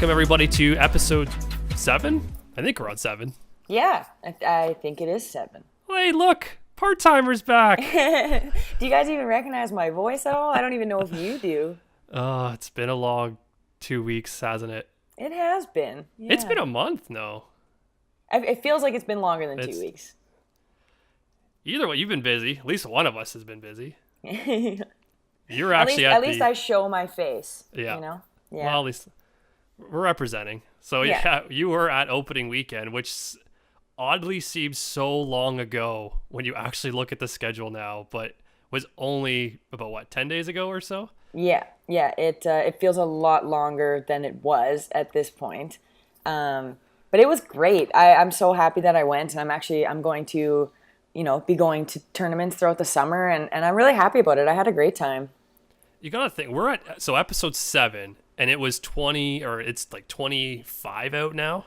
welcome everybody to episode 7. I think we're on 7. Yeah, I think it is 7. Hey, look, part-timer's back. Do you guys even recognize my voice at all? I don't even know if you do. Oh, it's been a long 2 weeks, hasn't it? It has been. Yeah. It's been a month, no. It feels like it's been longer than 2 weeks. Either way, you've been busy. At least one of us has been busy. You're at actually least I show my face. Yeah. You know? Yeah. Well, at least we're representing. So yeah, you were at opening weekend, which oddly seems so long ago when you actually look at the schedule now, but was only about 10 days ago or so? Yeah. It feels a lot longer than it was at this point. But it was great. I'm so happy that I went, and I'm going to, be going to tournaments throughout the summer, and I'm really happy about it. I had a great time. You gotta think, we're at episode 7, and it was 20, or it's like 25 out now.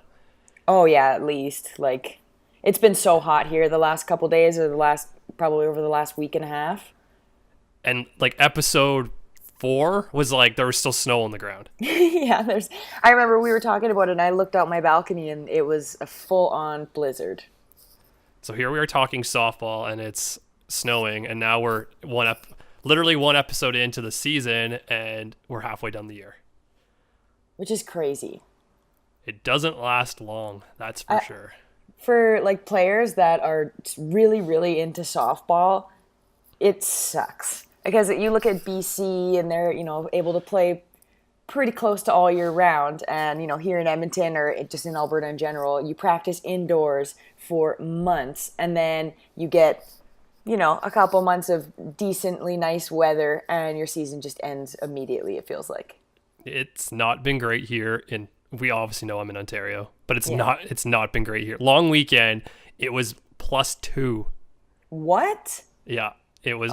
Oh yeah, at least. Like, it's been so hot here the last couple days, or probably over the last week and a half. And like episode 4 was like there was still snow on the ground. Yeah, I remember we were talking about it, and I looked out my balcony, and it was a full-on blizzard. So here we are talking softball, and it's snowing, and now we're literally one episode into the season, and we're halfway done the year. Which is crazy. It doesn't last long, that's for sure. For like players that are really, really into softball, it sucks. Because you look at BC, and they're, able to play pretty close to all year round. And, here in Edmonton, or just in Alberta in general, you practice indoors for months, and then you get a couple months of decently nice weather, and your season just ends immediately, it feels like. It's not been great here we obviously know I'm in Ontario, but it's not been great here. Long weekend, it was +2. What? Yeah. It was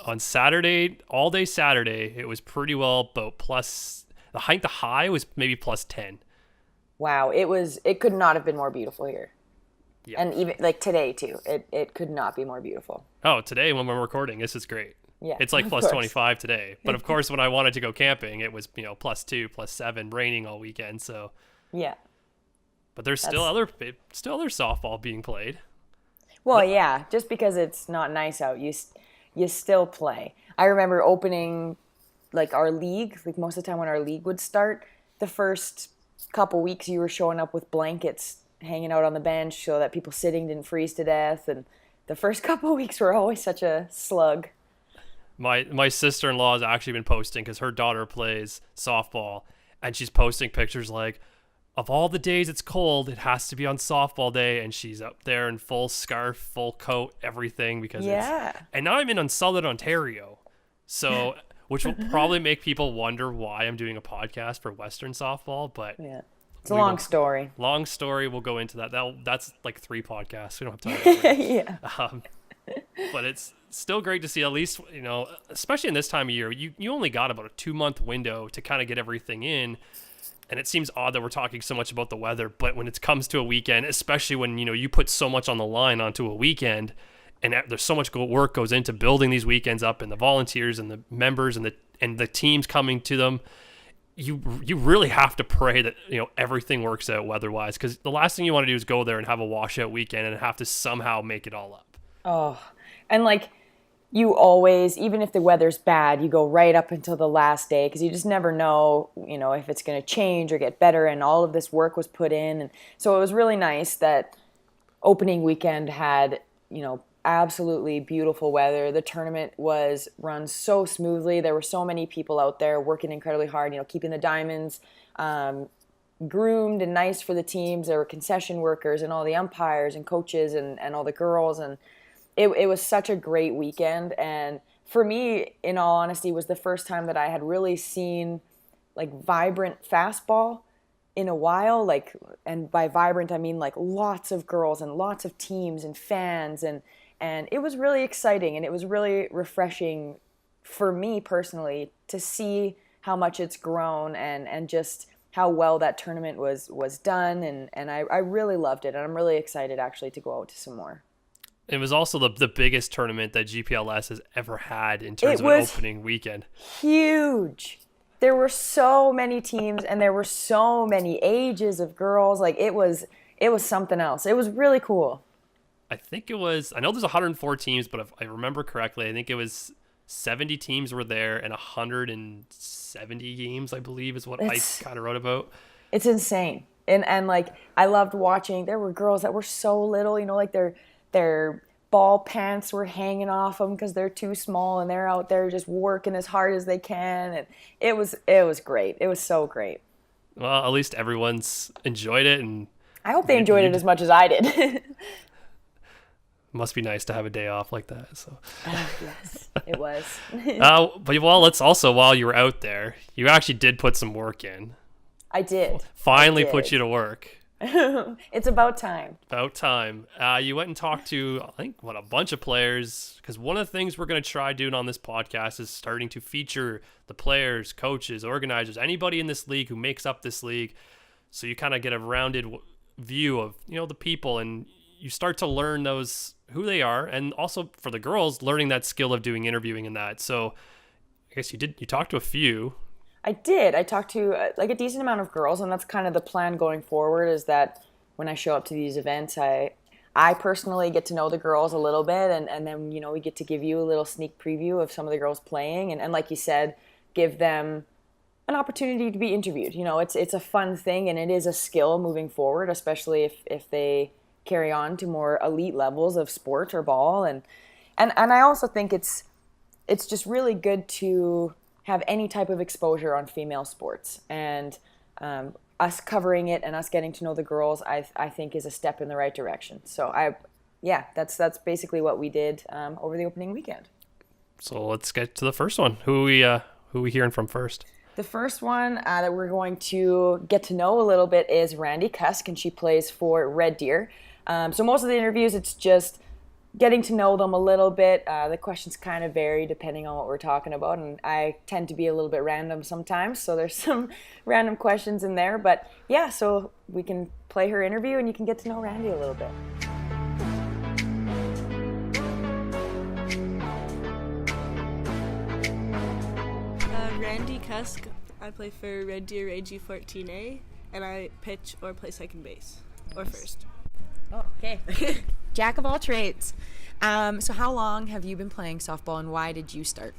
on Saturday, all day Saturday, it was pretty well about the high was maybe +10. Wow, it could not have been more beautiful here. Yeah. And even like today too, it could not be more beautiful. Oh, today when we're recording, this is great. Yeah, it's like +25 today. But of course, when I wanted to go camping, it was +2, +7, raining all weekend. So yeah. But there's still other softball being played. Well, yeah, just because it's not nice out, you still play. I remember opening like our league, like most of the time when our league would start, the first couple weeks you were showing up with blankets hanging out on the bench so that people sitting didn't freeze to death, and the first couple of weeks were always such a slug. My sister-in-law has actually been posting because her daughter plays softball, and she's posting pictures like, of all the days it's cold, it has to be on softball day, and she's up there in full scarf, full coat, everything, because and now I'm in Southern Ontario, so which will probably make people wonder why I'm doing a podcast for Western softball, but yeah. It's a long story. Long story. We'll go into that. That's like 3 podcasts. We don't have time for it. Yeah. But it's still great to see, at least, especially in this time of year, you only got about a 2-month window to kind of get everything in. And it seems odd that we're talking so much about the weather, but when it comes to a weekend, especially when, you put so much on the line onto a weekend, and there's so much work goes into building these weekends up, and the volunteers and the members and the teams coming to them, you really have to pray that everything works out weather-wise, because the last thing you want to do is go there and have a washout weekend and have to somehow make it all up. Oh, and like you always, even if the weather's bad, you go right up until the last day, because you just never know, if it's going to change or get better, and all of this work was put in. And so it was really nice that opening weekend had, absolutely beautiful weather. The tournament was run so smoothly. There were so many people out there working incredibly hard, keeping the diamonds groomed and nice for the teams. There were concession workers and all the umpires and coaches and all the girls. And it was such a great weekend. And for me, in all honesty, was the first time that I had really seen like vibrant fastball in a while. Like, and by vibrant, I mean like lots of girls and lots of teams and fans, and it was really exciting, and it was really refreshing for me personally to see how much it's grown and just how well that tournament was done, and I really loved it, and I'm really excited actually to go out to some more. It was also the biggest tournament that GPLS has ever had in terms of an opening weekend. Huge. there were so many teams and there were so many ages of girls. Like it was something else. It was really cool. I know there's 104 teams, but if I remember correctly, I think it was 70 teams were there and 170 games, I believe, is what I kind of wrote about. It's insane. And like, I loved watching. There were girls that were so little, like their ball pants were hanging off them because they're too small, and they're out there just working as hard as they can. And it was great. It was so great. Well, at least everyone's enjoyed it, and I hope they enjoyed it as much as I did. Must be nice to have a day off like that. So yes, it was. But let's also, while you were out there, you actually did put some work in. I did. Finally put you to work. It's about time. About time. You went and talked to, I think, a bunch of players, because one of the things we're going to try doing on this podcast is starting to feature the players, coaches, organizers, anybody in this league who makes up this league, so you kind of get a rounded view of, the people, and you start to learn who they are, and also for the girls, learning that skill of doing interviewing and that. So I guess you talked to a few. I did. I talked to like a decent amount of girls, and that's kind of the plan going forward, is that when I show up to these events, I personally get to know the girls a little bit, and then, we get to give you a little sneak preview of some of the girls playing, and like you said, give them an opportunity to be interviewed. It's a fun thing, and it is a skill moving forward, especially if they carry on to more elite levels of sport or ball. And I also think it's just really good to have any type of exposure on female sports, and us covering it and us getting to know the girls, I think is a step in the right direction. So that's basically what we did over the opening weekend. So let's get to the first one. Who we hearing from first? The first one that we're going to get to know a little bit is Randy Kusk, and she plays for Red Deer. So most of the interviews, it's just getting to know them a little bit. The questions kind of vary depending on what we're talking about, and I tend to be a little bit random sometimes, so there's some random questions in there. But yeah, so we can play her interview and you can get to know Randy a little bit. Randy Kusk. I play for Red Deer AG14A, and I pitch or play second base, or first. Oh, okay. Jack of all trades. So how long have you been playing softball, and why did you start?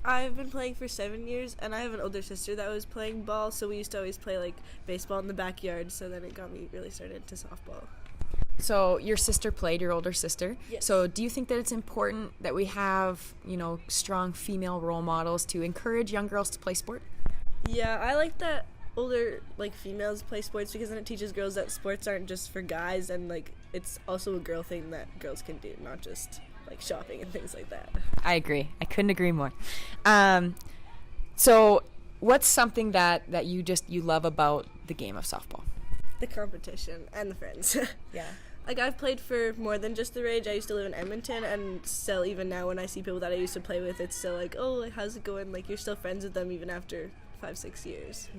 I've been playing for 7 years, and I have an older sister that was playing ball, so we used to always play like baseball in the backyard, so then it got me really started into softball. So your sister played, your older sister. Yes. So do you think that it's important that we have, strong female role models to encourage young girls to play sport? Yeah, I like that older females play sports, because then it teaches girls that sports aren't just for guys, and it's also a girl thing that girls can do, not just shopping and things like that. I agree. I couldn't agree more. So what's something that you love about the game of softball? The competition and the friends. Yeah. I've played for more than just the Rage. I used to live in Edmonton, and still, even now, when I see people that I used to play with, it's still how's it going? You're still friends with them even after 5-6 years.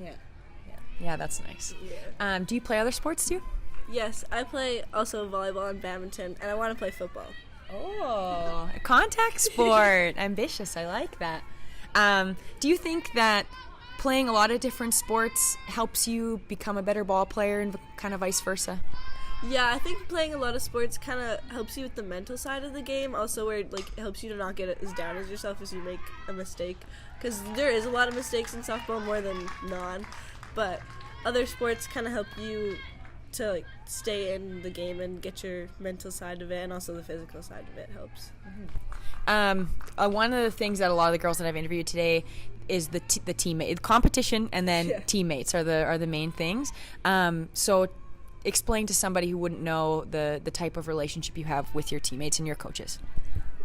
Yeah, that's nice. Yeah. Do you play other sports too? Yes, I play also volleyball and badminton, and I want to play football. Oh, a contact sport. Ambitious. I like that. Do you think that playing a lot of different sports helps you become a better ball player, and kind of vice versa? Yeah, I think playing a lot of sports kind of helps you with the mental side of the game, also where it helps you to not get as down as yourself as you make a mistake, because there is a lot of mistakes in softball, more than non, but other sports kind of help you to stay in the game and get your mental side of it, and also the physical side of it helps. One of the things that a lot of the girls that I've interviewed today is the teammate competition, and then teammates are the main things. So explain to somebody who wouldn't know the type of relationship you have with your teammates and your coaches.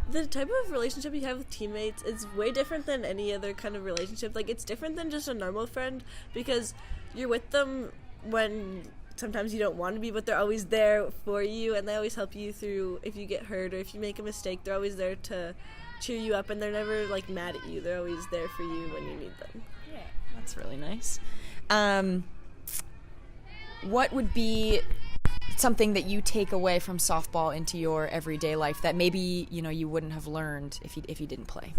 The type of relationship you have with teammates is way different than any other kind of relationship. It's different than just a normal friend, because you're with them when sometimes you don't want to be, but they're always there for you, and they always help you through if you get hurt or if you make a mistake. They're always there to cheer you up, and they're never mad at you. They're always there for you when you need them. Yeah, that's really nice. What would be something that you take away from softball into your everyday life that maybe you wouldn't have learned if you didn't play?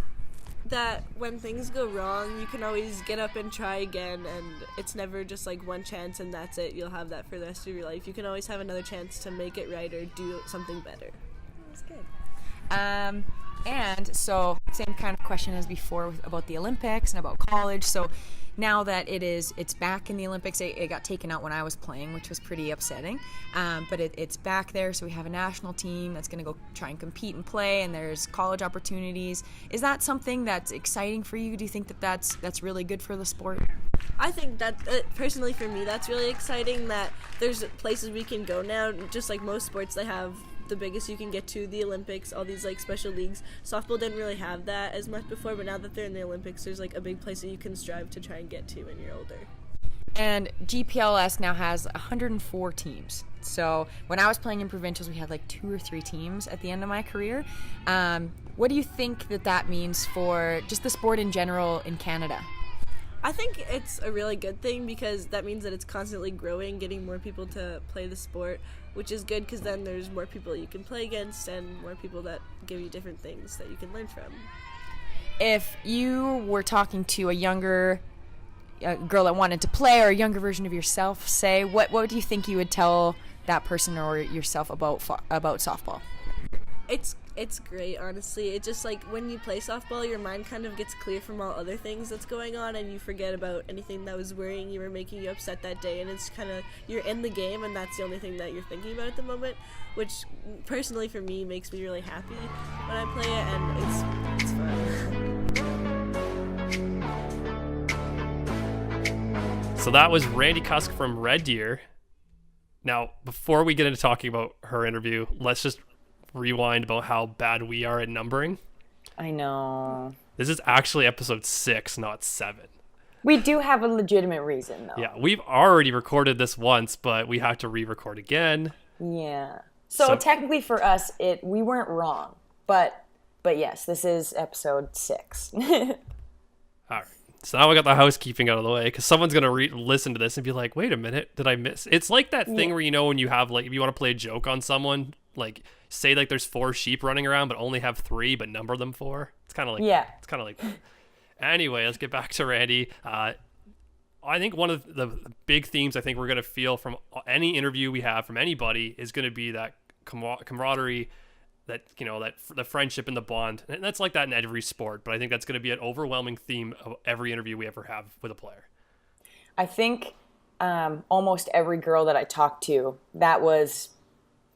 that when things go wrong, you can always get up and try again, and it's never just like one chance and that's it. You'll have that for the rest of your life. You can always have another chance to make it right or do something better. That's good. And so same kind of question as before about the Olympics and about college. So now that it's back in the Olympics, it got taken out when I was playing, which was pretty upsetting. But it's back there, so we have a national team that's going to go try and compete and play, and there's college opportunities. Is that something that's exciting for you? Do you think that's really good for the sport? I think that, personally for me, that's really exciting that there's places we can go now. Just like most sports, they have the biggest you can get to, the Olympics, all these like special leagues. Softball didn't really have that as much before, but now that they're in the Olympics, there's like a big place that you can strive to try and get to when you're older. And GPLS now has 104 teams. So when I was playing in provincials, we had like 2 or 3 teams at the end of my career. What do you think that means for just the sport in general in Canada? I think it's a really good thing because that means that it's constantly growing, getting more people to play the sport, which is good because then there's more people you can play against and more people that give you different things that you can learn from. If you were talking to a younger girl that wanted to play, or a younger version of yourself, say, what do you think you would tell that person or yourself about softball? It's great, honestly. It's just like when you play softball, your mind kind of gets clear from all other things that's going on, and you forget about anything that was worrying you or making you upset that day, and it's kind of, you're in the game, and that's the only thing that you're thinking about at the moment, which personally for me makes me really happy when I play it, and it's fun. So that was Randy Kusk from Red Deer. Now, before we get into talking about her interview, let's just rewind about how bad we are at numbering. I know. This is actually episode 6, not 7. We do have a legitimate reason, though. Yeah, we've already recorded this once, but we have to re-record again. Yeah. So technically for us, we weren't wrong, but yes, this is episode 6. All right. So now we got the housekeeping out of the way, because someone's going to listen to this and be like, wait a minute, did I miss? It's like that thing where, when you have, like, if you want to play a joke on someone, like, say, like, there's 4 sheep running around, but only have 3, but number them 4. It's kind of like that. It's kind of like that. Anyway, let's get back to Randy. I think one of the big themes I think we're going to feel from any interview we have from anybody is going to be that camaraderie, that the friendship and the bond, and that's like that in every sport, but I think that's going to be an overwhelming theme of every interview we ever have with a player. I think almost every girl that I talked to, that was,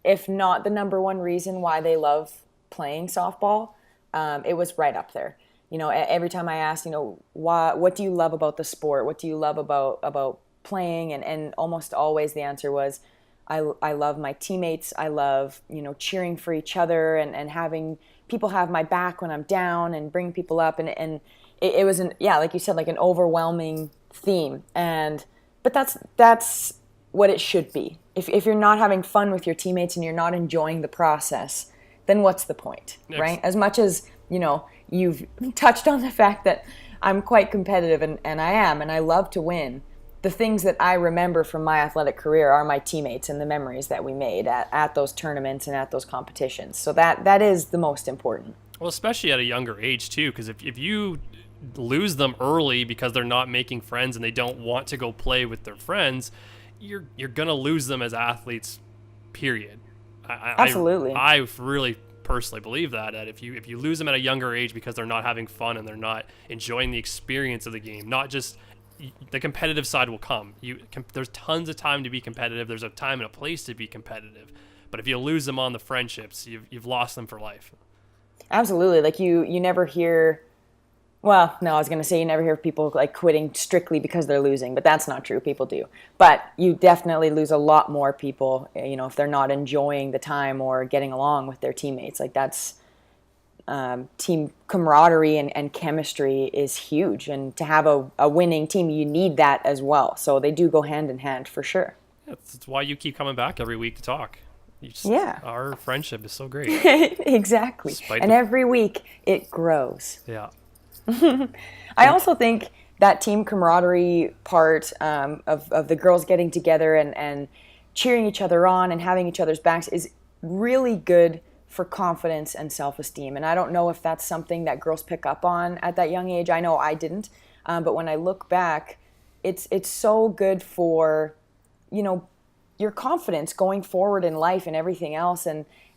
if not the number one reason why they love playing softball, it was right up there. Every time I asked, what do you love about the sport? What do you love about playing? And almost always the answer was, I love my teammates. I love, cheering for each other and having people have my back when I'm down and bring people up. And it was like you said, like an overwhelming theme. But that's what it should be. If you're not having fun with your teammates and you're not enjoying the process, then what's the point, right? As much as, you've touched on the fact that I'm quite competitive and I am, and I love to win. The things that I remember from my athletic career are my teammates and the memories that we made at those tournaments and at those competitions. So that is the most important. Well, especially at a younger age too, because if you lose them early because they're not making friends and they don't want to go play with their friends, you're gonna lose them as athletes. Period. Absolutely. I really personally believe that if you lose them at a younger age because they're not having fun and they're not enjoying the experience of the game, not just the competitive side will come. There's tons of time to be competitive. There's a time and a place to be competitive. But if you lose them on the friendships, you've lost them for life. Absolutely. Like you never hear, well, no, I was going to say you never hear people like quitting strictly because they're losing, but that's not true. People do. But you definitely lose a lot more people, if they're not enjoying the time or getting along with their teammates. Like that's team camaraderie and chemistry is huge, and to have a winning team, you need that as well. So they do go hand in hand for sure. Yeah, that's why you keep coming back every week to talk. Our friendship is so great. Exactly. Every week it grows. Yeah. I also think that team camaraderie part of the girls getting together and cheering each other on and having each other's backs is really good for confidence and self-esteem. And I don't know if that's something that girls pick up on at that young age. I know I didn't. But when I look back, it's so good for, your confidence going forward in life and everything else.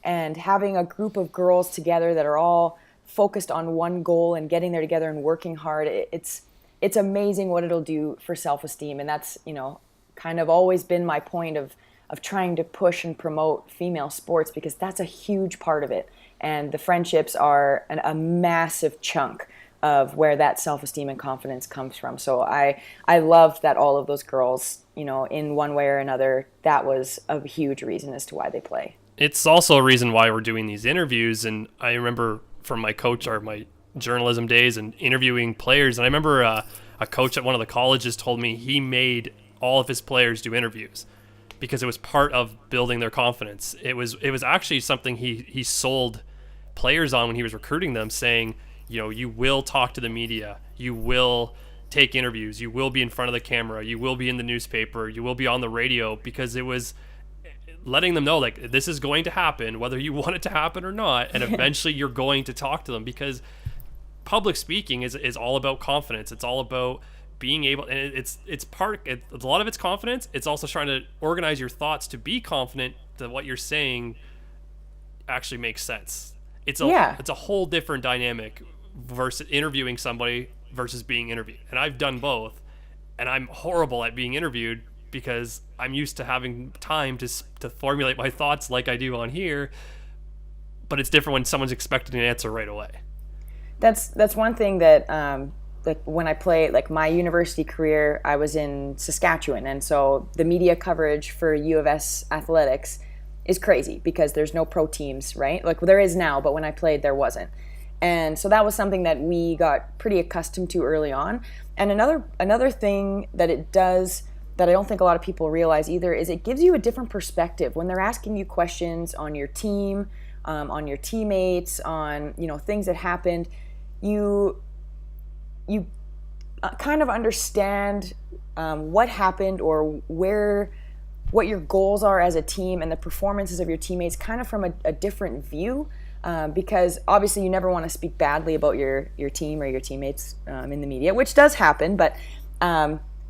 And having a group of girls together that are all focused on one goal and getting there together and working hard, it's amazing what it'll do for self-esteem. And that's, kind of always been my point of trying to push and promote female sports, because that's a huge part of it. And the friendships are a massive chunk of where that self-esteem and confidence comes from. So I love that all of those girls, in one way or another, that was a huge reason as to why they play. It's also a reason why we're doing these interviews. And I remember from my coach or my journalism days and interviewing players, and I remember a coach at one of the colleges told me he made all of his players do interviews because it was part of building their confidence. It was actually something he sold players on when he was recruiting them, saying, you will talk to the media, you will take interviews, you will be in front of the camera, you will be in the newspaper, you will be on the radio, because it was letting them know, like, this is going to happen whether you want it to happen or not, and eventually you're going to talk to them, because public speaking is all about confidence. It's all about being able, and it's a lot of it's confidence. It's also trying to organize your thoughts to be confident that what you're saying actually makes sense. It's a whole different dynamic versus interviewing somebody versus being interviewed. And I've done both, and I'm horrible at being interviewed because I'm used to having time to formulate my thoughts like I do on here. But it's different when someone's expecting an answer right away. That's one thing that like when I played, like my university career, I was in Saskatchewan, and so the media coverage for U of S athletics is crazy because there's no pro teams, right? Like, well, there is now, but when I played, there wasn't. And so that was something that we got pretty accustomed to early on. And another thing that it does that I don't think a lot of people realize either is it gives you a different perspective when they're asking you questions on your team, on your teammates, on things that happened. You kind of understand what happened or what your goals are as a team and the performances of your teammates kind of from a different view, because obviously you never want to speak badly about your team or your teammates in the media, which does happen, but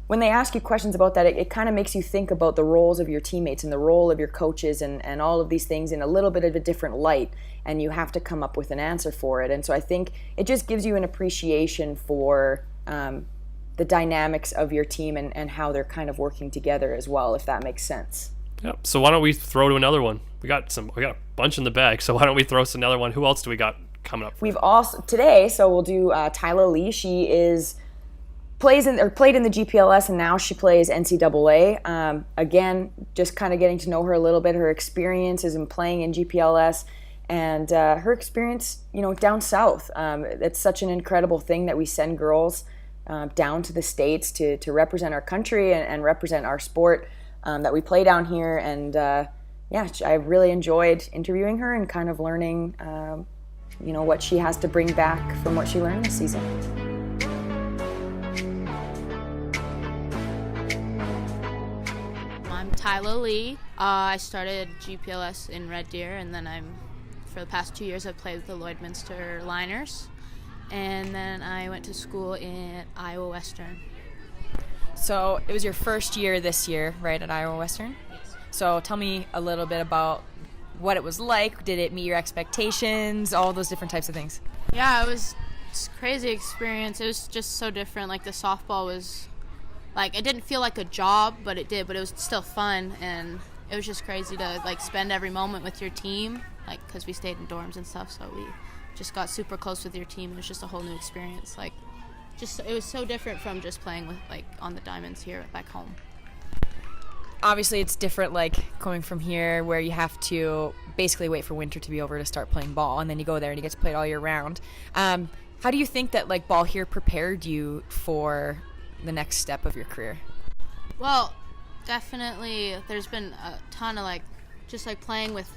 when they ask you questions about that, it kind of makes you think about the roles of your teammates and the role of your coaches and all of these things in a little bit of a different light, and you have to come up with an answer for it. And so I think it just gives you an appreciation for the dynamics of your team and how they're kind of working together as well, if that makes sense. Yep. So why don't we throw to another one? We got a bunch in the bag, so why don't we throw us another one? Who else do we got coming up? We've also today, so we'll do Tyla Lee. She played in the GPLS, and now she plays NCAA. Again, just kind of getting to know her a little bit, her experiences in playing in GPLS, and her experience, down south. It's such an incredible thing that we send girls down to the States to represent our country and represent our sport that we play down here. And I really enjoyed interviewing her and kind of learning, what she has to bring back from what she learned this season. I'm Tyla Lee. I started GPLS in Red Deer, and then for the past 2 years I've played with the Lloydminster Liners, and then I went to school in Iowa Western. So it was your first year this year, right, at Iowa Western? Yes. So tell me a little bit about what it was like. Did it meet your expectations? All those different types of things. Yeah, it was a crazy experience. It was just so different. Like, the softball was, it didn't feel like a job, but it did. But it was still fun, and it was just crazy to, spend every moment with your team, because we stayed in dorms and stuff, so we just got super close with your team. It was just a whole new experience. It was so different from just playing with, on the diamonds here back home. Obviously, it's different, going from here where you have to basically wait for winter to be over to start playing ball, and then you go there and you get to play it all year round. How do you think that, ball here prepared you for the next step of your career? Well, definitely there's been a ton of, playing with,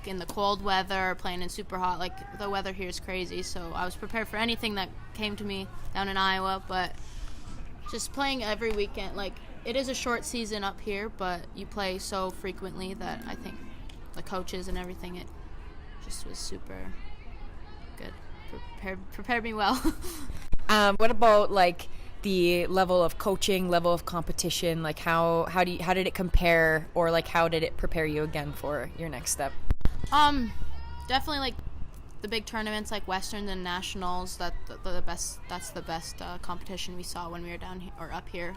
in the cold weather, playing in super hot, the weather here is crazy, so I was prepared for anything that came to me down in Iowa, but just playing every weekend, it is a short season up here, but you play so frequently that I think the coaches and everything, it just was super good. Prepared me well. What about like the level of coaching, level of competition? Like how did it compare, or like how did it prepare you again for your next step? Definitely like the big tournaments like Westerns and Nationals. That's the best competition we saw when we were down here or up here.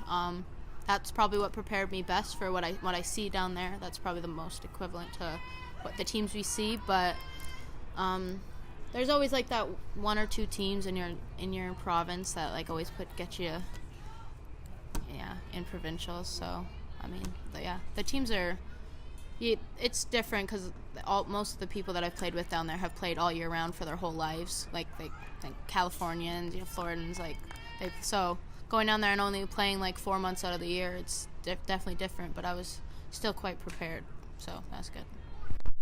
That's probably what prepared me best for what I see down there. That's probably the most equivalent to what the teams we see, but there's always like that one or two teams in your province that like always get you in provincials. So I mean, the teams are it's different because most of the people that I've played with down there have played all year round for their whole lives, like Californians, Floridans, so going down there and only playing like 4 months out of the year, it's definitely different, but I was still quite prepared, so that's good.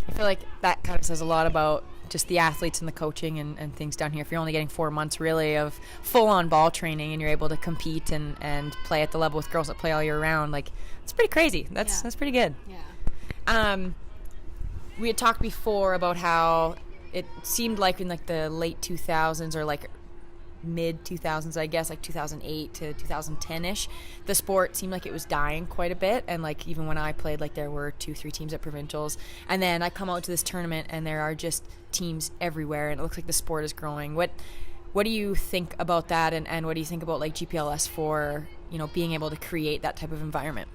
I feel like that kind of says a lot about just the athletes and the coaching and things down here. If you're only getting 4 months really of full-on ball training and you're able to compete and play at the level with girls that play all year round, like it's pretty crazy. That's pretty good. Yeah. We had talked before about how it seemed like in like the late 2000s or like mid 2000s, I guess, like 2008 to 2010-ish, the sport seemed like it was dying quite a bit. And like even when I played, like there were 2-3 teams at provincials, and then I come out to this tournament and there are just teams everywhere, and it looks like the sport is growing. What do you think about that, and what do you think about like GPLS for, you know, being able to create that type of environment?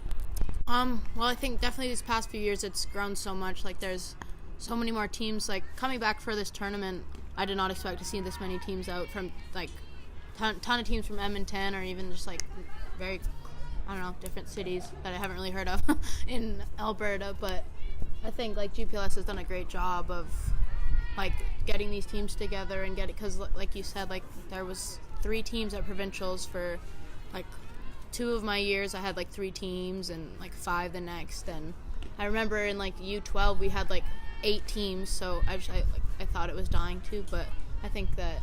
Well, I think definitely these past few years it's grown so much. Like there's so many more teams. Like coming back for this tournament, I did not expect to see this many teams out from like ton of teams from Edmonton, or even just like very, I don't know, different cities that I haven't really heard of in Alberta. But I think like GPLS has done a great job of like getting these teams together and because like you said, like there was 3 teams at provincials for like 2 of my years. I had like 3 teams and like 5 the next, and I remember in like U12 we had like 8 teams, so I thought it was dying too, but I think that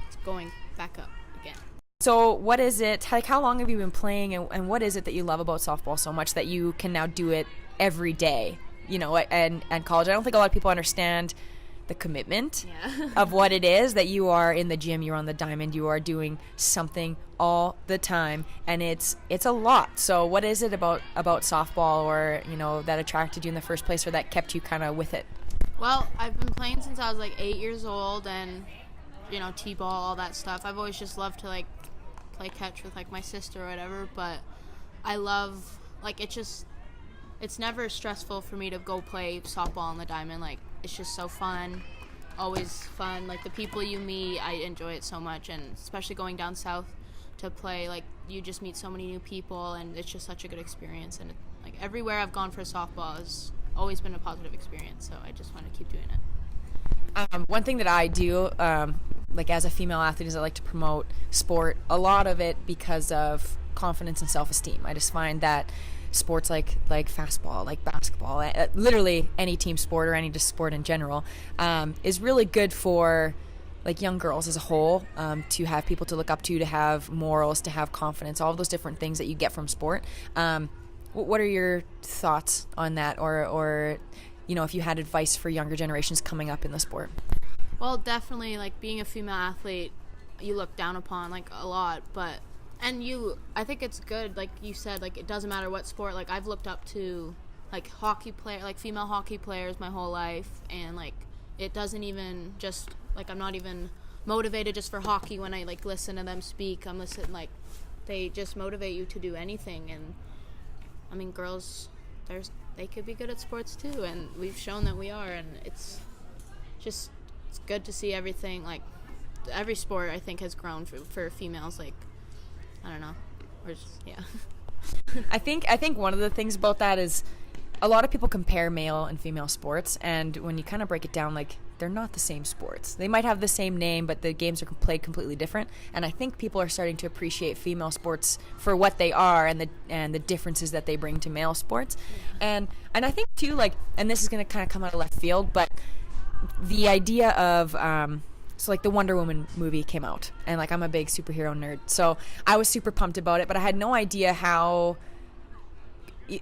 it's going back up again. So what is it, like how long have you been playing, and what is it that you love about softball so much that you can now do it every day, you know, and college? I don't think a lot of people understand the commitment of what it is, that you are in the gym, you're on the diamond, you are doing something all the time, and it's a lot. So what is it about softball, or you know, that attracted you in the first place, or that kept you kind of with it? Well, I've been playing since I was like 8 years old, and you know, t-ball, all that stuff. I've always just loved to like play catch with like my sister or whatever, but I love like it's never stressful for me to go play softball on the diamond. Like it's just so fun, always fun. Like the people you meet, I enjoy it so much, and especially going down south to play, like you just meet so many new people, and it's just such a good experience. And like everywhere I've gone for softball has always been a positive experience, so I just want to keep doing it. One thing that I do, like as a female athlete, is I like to promote sport. A lot of it because of confidence and self-esteem. I just find that sports like fastball, like basketball, literally any team sport or any just sport in general, is really good for like young girls as a whole, to have people to look up to have morals, to have confidence, all of those different things that you get from sport. What are your thoughts on that, or you know, if you had advice for younger generations coming up in the sport? Well, definitely, like being a female athlete, you look down upon like a lot, but I think it's good, like you said, like it doesn't matter what sport. Like I've looked up to like female hockey players my whole life, and like it doesn't even just like, I'm not even motivated just for hockey when I like listen to them speak. I'm listening, like they just motivate you to do anything. And I mean, girls, they could be good at sports too, and we've shown that we are, and it's good to see everything. Like every sport I think has grown for females. Like I don't know, I think one of the things about that is a lot of people compare male and female sports, and when you kind of break it down, like they're not the same sports. They might have the same name, but the games are played completely different. And I think people are starting to appreciate female sports for what they are, and the differences that they bring to male sports. Yeah. And I think too, like, and this is going to kind of come out of left field, but the idea of so like the Wonder Woman movie came out, and like I'm a big superhero nerd, so I was super pumped about it, but I had no idea how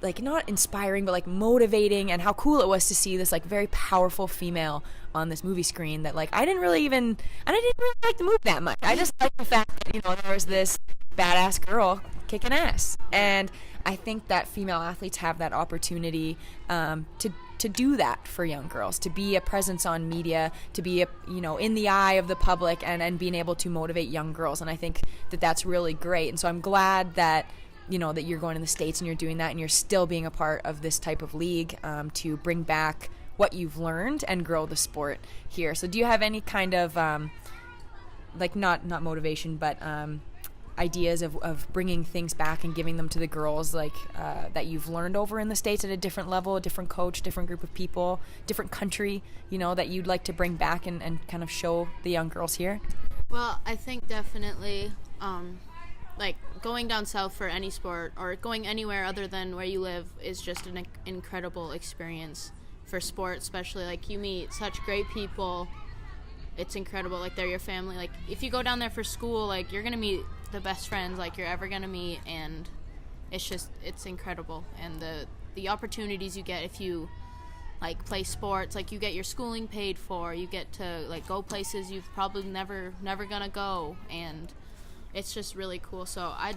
like not inspiring, but like motivating, and how cool it was to see this like very powerful female on this movie screen that like I didn't really like the movie that much. I just liked the fact that, you know, there was this badass girl kicking ass. And I think that female athletes have that opportunity to do that for young girls, to be a presence on media, to be a, you know, in the eye of the public, and being able to motivate young girls. And I think that that's really great. And so I'm glad that, you know, that you're going to the States and you're doing that, and you're still being a part of this type of league to bring back what you've learned and grow the sport here. So do you have any kind of like not motivation, but ideas of bringing things back and giving them to the girls, like that you've learned over in the States at a different level, a different coach, different group of people, different country, you know, that you'd like to bring back and kind of show the young girls here? Well, I think definitely like going down south for any sport or going anywhere other than where you live is just an incredible experience for sport, especially like you meet such great people. It's incredible. Like they're your family. Like if you go down there for school, like you're going to meet the best friends like you're ever going to meet, and it's incredible. And the opportunities you get if you like play sports, like you get your schooling paid for, you get to like go places you've probably never gonna go, and it's just really cool. So I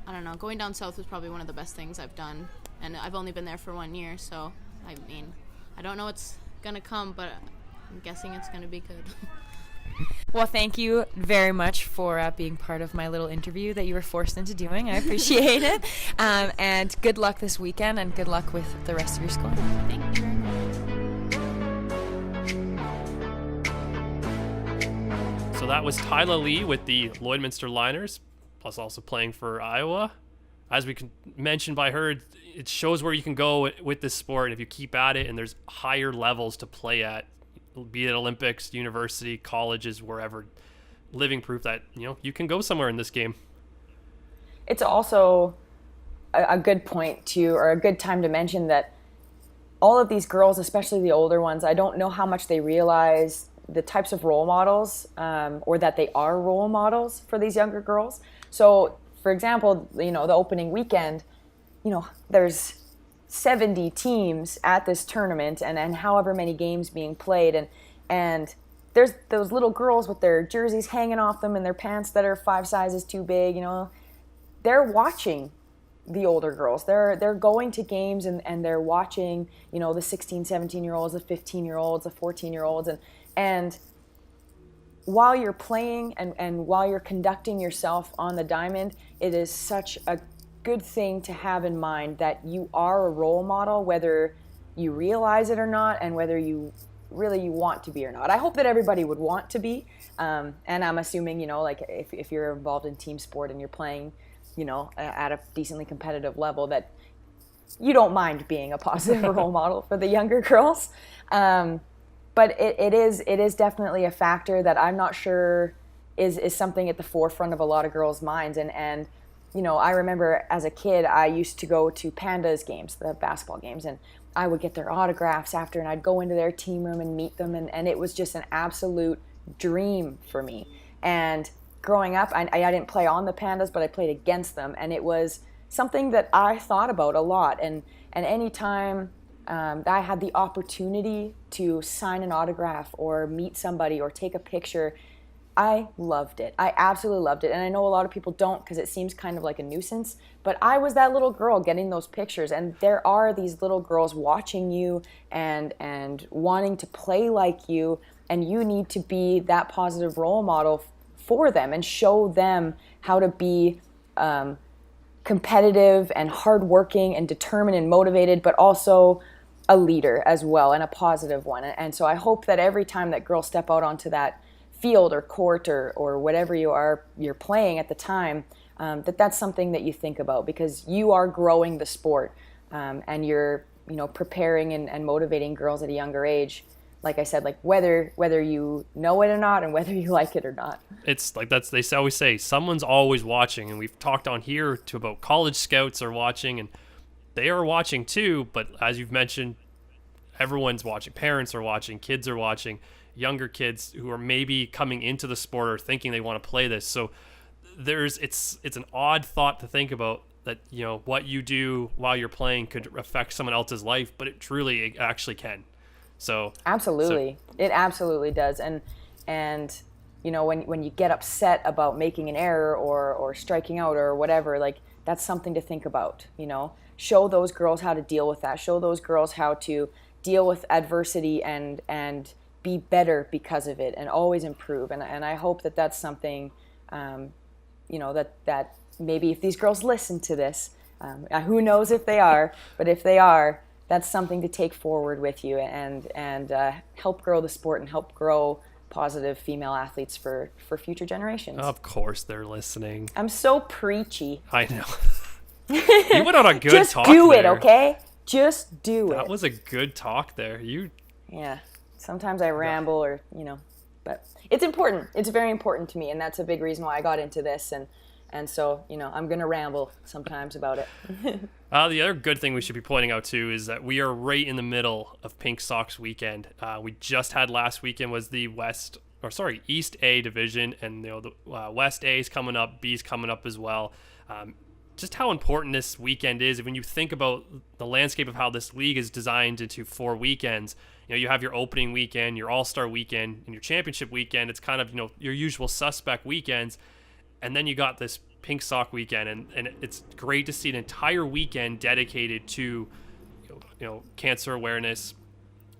don't know, going down south was probably one of the best things I've done, and I've only been there for 1 year, so I mean, I don't know what's gonna come, but I'm guessing it's gonna be good. Well, thank you very much for being part of my little interview that you were forced into doing. I appreciate it. And good luck this weekend, and good luck with the rest of your school. Thank you very much. So that was Tyla Lee with the Lloydminster Liners, plus also playing for Iowa. As we mentioned by her, it shows where you can go with this sport if you keep at it, and there's higher levels to play at, be it Olympics, university, colleges, wherever. Living proof that, you know, you can go somewhere in this game. It's also a good point to, or a good time to mention that all of these girls, especially the older ones, I don't know how much they realize the types of role models, or that they are role models for these younger girls. So, for example, you know, the opening weekend, you know, there's 70 teams at this tournament, and however many games being played, and there's those little girls with their jerseys hanging off them and their pants that are 5 sizes too big. You know, they're watching the older girls. They're going to games, and they're watching, you know, the 16, 17-year-olds, the 15-year-olds, the 14-year-olds, and while you're playing and while you're conducting yourself on the diamond, it is such a good thing to have in mind that you are a role model, whether you realize it or not, and whether you really want to be or not. I hope that everybody would want to be, and I'm assuming, you know, like if you're involved in team sport and you're playing, you know, at a decently competitive level, that you don't mind being a positive role model for the younger girls. But it is definitely a factor that I'm not sure is something at the forefront of a lot of girls' minds. And you know, I remember as a kid, I used to go to Pandas games, the basketball games, and I would get their autographs after, and I'd go into their team room and meet them, and it was just an absolute dream for me. And growing up, I didn't play on the Pandas, but I played against them, and it was something that I thought about a lot. And any time that I had the opportunity to sign an autograph or meet somebody or take a picture, I loved it. I absolutely loved it. And I know a lot of people don't, because it seems kind of like a nuisance, but I was that little girl getting those pictures, and there are these little girls watching you and wanting to play like you, and you need to be that positive role model for them and show them how to be competitive and hardworking and determined and motivated, but also a leader as well, and a positive one. And so I hope that every time that girls step out onto that field or court or whatever you're playing at the time, that's something that you think about, because you are growing the sport, and you're, you know, preparing and motivating girls at a younger age. Like I said, like whether you know it or not, and whether you like it or not. It's like they always say someone's always watching, and we've talked on here about college scouts are watching, and they are watching too. But as you've mentioned, everyone's watching. Parents are watching. Kids are watching. Younger kids who are maybe coming into the sport or thinking they want to play this. So it's an odd thought to think about that, you know, what you do while you're playing could affect someone else's life, but it actually can. So absolutely, it absolutely does. And you know, when you get upset about making an error or striking out or whatever, like, that's something to think about. You know, show those girls how to deal with that. Show those girls how to deal with adversity and be better because of it, and always improve. And I hope that that's something, you know, that maybe if these girls listen to this, who knows if they are, but if they are, that's something to take forward with you and help grow the sport and help grow positive female athletes for future generations. Of course they're listening. I'm so preachy. I know. You went on a good Just talk do it, there. okay? Just do it. That was a good talk there. Yeah. Sometimes I ramble or, you know, but it's important. It's very important to me, and that's a big reason why I got into this. And so, you know, I'm going to ramble sometimes about it. The other good thing we should be pointing out, too, is that we are right in the middle of Pink Sox Weekend. We just had last weekend was the East A division, and, you know, the West A is coming up, B is coming up as well. Just how important this weekend is. When you think about the landscape of how this league is designed into 4 weekends, you know, you have your opening weekend, your all-star weekend, and your championship weekend. It's kind of, you know, your usual suspect weekends. And then you got this Pink Sock Weekend, and it's great to see an entire weekend dedicated to, you know, cancer awareness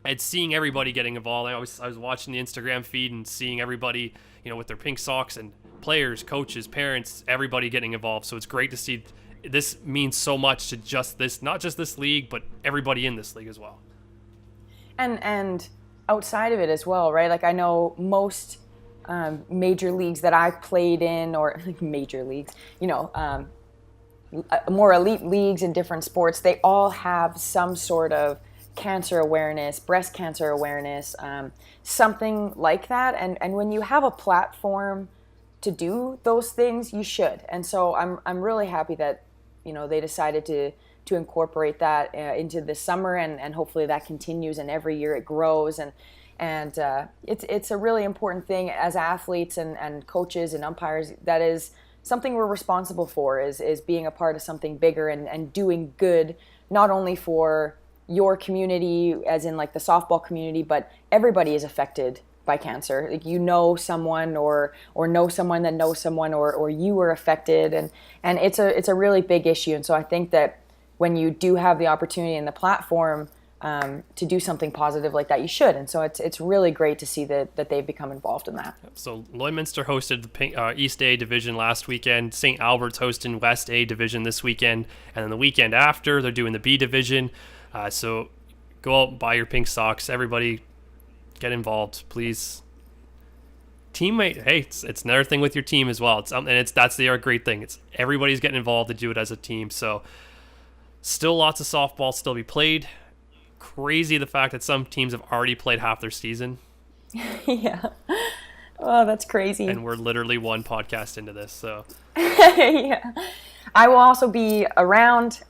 and seeing everybody getting involved. I was watching the Instagram feed and seeing everybody, you know, with their pink socks, and players, coaches, parents, everybody getting involved. So it's great to see. This means so much to just this, not just this league, but everybody in this league as well. And outside of it as well, right? Like, I know most major leagues that I played in, or major leagues, you know, more elite leagues in different sports, they all have some sort of cancer awareness, breast cancer awareness, something like that. And when you have a platform to do those things, you should. And so I'm really happy that, you know, they decided to incorporate that into the summer, and hopefully that continues, and every year it grows. And it's a really important thing as athletes and coaches and umpires. That is something we're responsible for, is being a part of something bigger and doing good, not only for your community, as in like the softball community, but everybody is affected by cancer. Like, you know someone or know someone that knows someone, or you were affected, and it's a really big issue. And so I think that when you do have the opportunity and the platform to do something positive like that, you should. And so it's really great to see that they've become involved in that. So Lloydminster hosted the East A division last weekend. St. Albert's hosting West A division this weekend, and then the weekend after they're doing the B division. So go out and buy your pink socks. Everybody get involved, please. Teammate, hey, it's another thing with your team as well. That's the other great thing. It's everybody's getting involved to do it as a team. So still lots of softball still be played. Crazy the fact that some teams have already played half their season. Yeah. Oh, that's crazy. And we're literally one podcast into this, so. Yeah. I will also be around,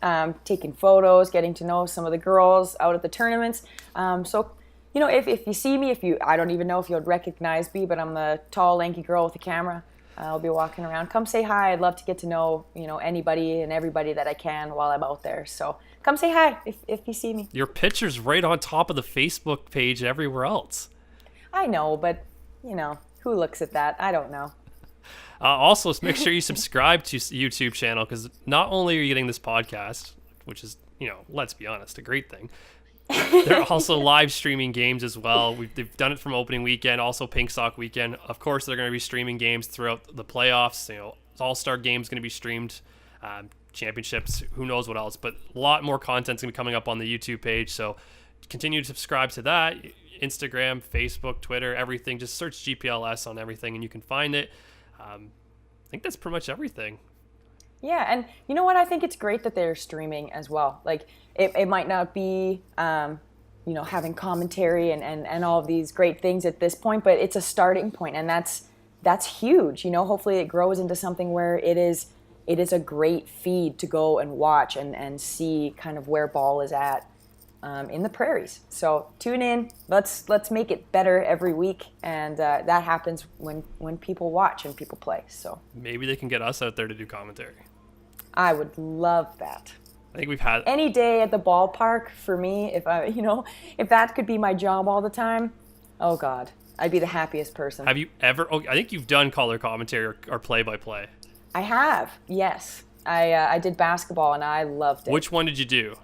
taking photos, getting to know some of the girls out at the tournaments. So, you know, if you see me, I don't even know if you'll recognize me, but I'm the tall, lanky girl with the camera. I'll be walking around. Come say hi. I'd love to get to know, you know, anybody and everybody that I can while I'm out there. So come say hi if you see me. Your picture's right on top of the Facebook page everywhere else. I know, but, you know, who looks at that? I don't know. Also, make sure you subscribe to YouTube channel, because not only are you getting this podcast, which is, you know, let's be honest, a great thing, they're also live streaming games as well. They've done it from opening weekend, also Pink Sock Weekend. Of course, they're going to be streaming games throughout the playoffs. You know, All-Star games going to be streamed, championships, who knows what else. But a lot more content's going to be coming up on the YouTube page. So continue to subscribe to that. Instagram, Facebook, Twitter, everything. Just search GPLS on everything and you can find it. I think that's pretty much everything. Yeah, and you know what? I think it's great that they're streaming as well. Like, it might not be, you know, having commentary and all of these great things at this point, but it's a starting point, and that's huge. You know, hopefully it grows into something where it is a great feed to go and watch and see kind of where ball is at in the prairies. So tune in. Let's make it better every week, and that happens when people watch and people play. So maybe they can get us out there to do commentary. I would love that. I think we've had Any day at the ballpark for me, if that could be my job all the time, oh God, I'd be the happiest person. Have you ever? Oh, I think you've done color commentary or play-by-play. I have, yes. I did basketball and I loved it. Which one did you do?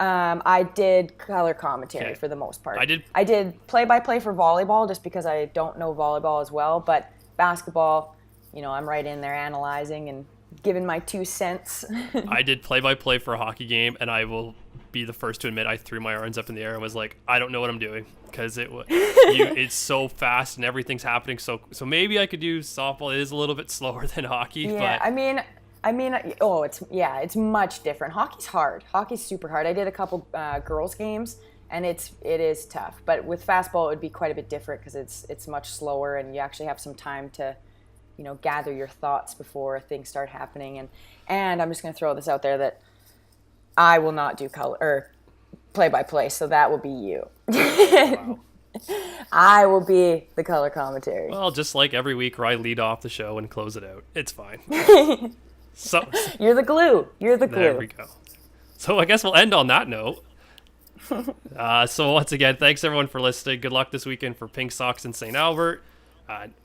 I did color commentary Okay. for the most part. I did play-by-play for volleyball just because I don't know volleyball as well, but basketball, I'm right in there analyzing and giving my 2 cents. I did play-by-play for a hockey game, and I will be the first to admit I threw my arms up in the air and was like, I don't know what I'm doing, because it's so fast and everything's happening. So maybe I could do softball. It is a little bit slower than hockey. Yeah, but it's much different. Hockey's hard. Hockey's super hard. I did a couple girls games, and it is tough. But with fastball, it would be quite a bit different because it's much slower, and you actually have some time to, gather your thoughts before things start happening. And I'm just going to throw this out there that I will not do color or play-by-play, so that will be you. Wow. I will be the color commentary. Well, just like every week where I lead off the show and close it out. It's fine. So You're the glue. You're the glue. there we go. So I guess we'll end on that note. So once again, thanks everyone for listening. Good luck this weekend for Pink Sox in St. Albert.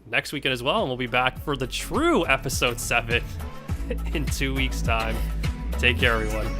Next weekend as well, and we'll be back for the true episode 7 in 2 weeks' time. Take care, everyone.